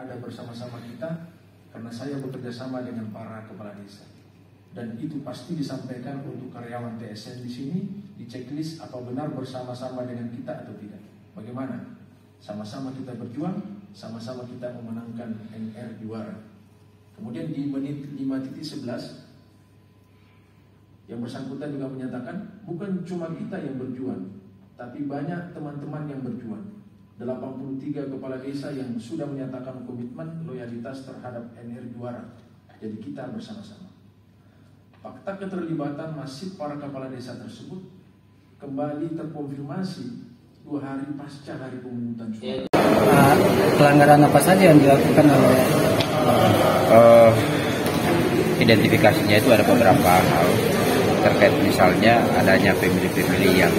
ada bersama-sama kita karena saya bekerja sama dengan para kepala desa. Dan itu pasti disampaikan untuk karyawan TSN di sini, di checklist apa benar bersama-sama dengan kita atau tidak. Bagaimana? Sama-sama kita berjuang, sama-sama kita memenangkan NR juara. Kemudian di menit 5.11 yang bersangkutan juga menyatakan bukan cuma kita yang berjuang, tapi banyak teman-teman yang berjuang. 83 kepala desa yang sudah menyatakan komitmen loyalitas terhadap NR juara. Jadi kita bersama-sama. Fakta keterlibatan masif para kepala desa tersebut kembali terkonfirmasi 2 hari pasca hari pemungutan suara. Pelanggaran apa saja yang dilakukan oleh identifikasinya itu ada beberapa hal terkait misalnya adanya pemilih-pemilih yang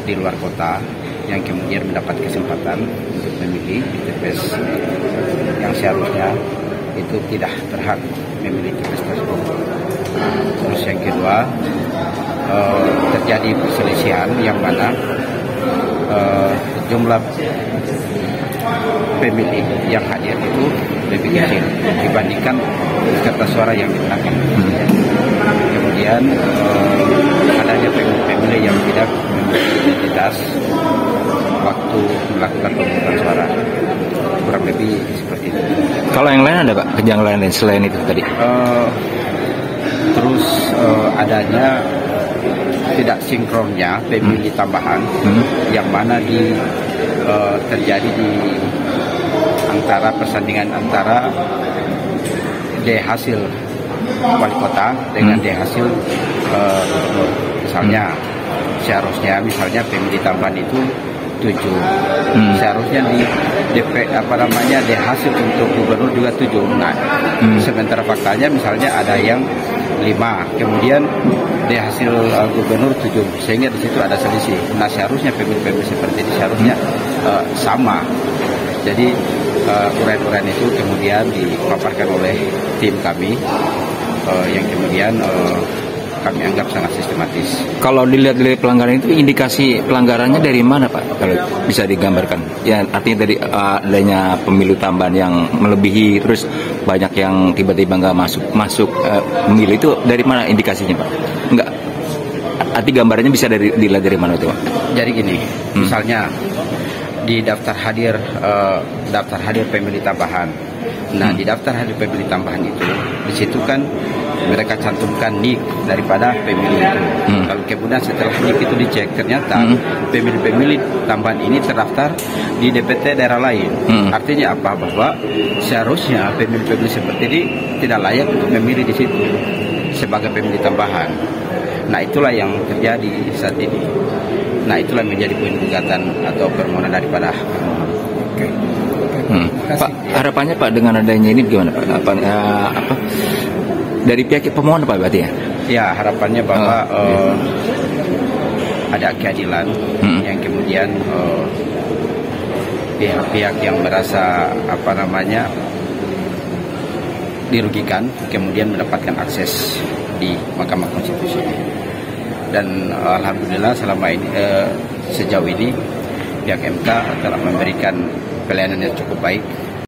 di luar kota yang kemudian mendapat kesempatan untuk memilih di TPS yang seharusnya itu tidak berhak memilih TPS tersebut. Terus yang kedua terjadi perselisihan yang mana jumlah pemilih yang hadir itu lebih kecil dibandingkan kertas suara yang dimenangkan. Kemudian adanya pemilih yang tidak memiliki identitas waktu melakukan pemungutan suara, kurang lebih seperti itu. Kalau yang lain ada Pak, kejanggalan lain selain itu tadi? Terus adanya tidak sinkronnya pemilih tambahan yang mana terjadi di antara persandingan antara hasil wali kota dengan hasil misalnya seharusnya pemilih tambahan itu 7, seharusnya di DP hasil untuk gubernur juga 7. Nah, sementara faktanya misalnya ada yang 5, kemudian hasil gubernur 7, sehingga di situ ada selisih. Nah, seharusnya pemilih-pemilih seperti ini seharusnya sama. Jadi uraian-uraian itu kemudian dipaparkan oleh tim kami yang kemudian kami anggap sangat sistematis. Kalau dilihat dari pelanggaran itu, indikasi pelanggarannya dari mana Pak? Kalau bisa digambarkan, ya artinya dari adanya pemilu tambahan yang melebihi, terus banyak yang tiba-tiba nggak masuk pemilu, itu dari mana indikasinya Pak? Enggak, arti gambarannya bisa dilihat dari mana itu Pak? Jadi gini, misalnya di daftar hadir pemilih tambahan. Nah, di daftar hadir pemilih tambahan itu, di situ kan mereka cantumkan NIK daripada pemilih itu. Kalau kemudian setelah NIK itu dicek, ternyata pemilih-pemilih tambahan ini terdaftar di DPT daerah lain. Artinya apa? Bahwa seharusnya pemilih-pemilih seperti ini tidak layak untuk memilih di situ sebagai pemilih tambahan. Nah, itulah yang terjadi saat ini. Nah, itulah menjadi poin gugatan atau permohonan daripada Pak, harapannya Pak dengan adanya ini gimana Pak? Apa dari pihak pemohon Pak berarti ya? Ya, harapannya bahwa ada keadilan yang kemudian pihak-pihak yang merasa dirugikan kemudian mendapatkan akses di Mahkamah Konstitusi. Dan alhamdulillah selama ini sejauh ini pihak MK telah memberikan pelayanan yang cukup baik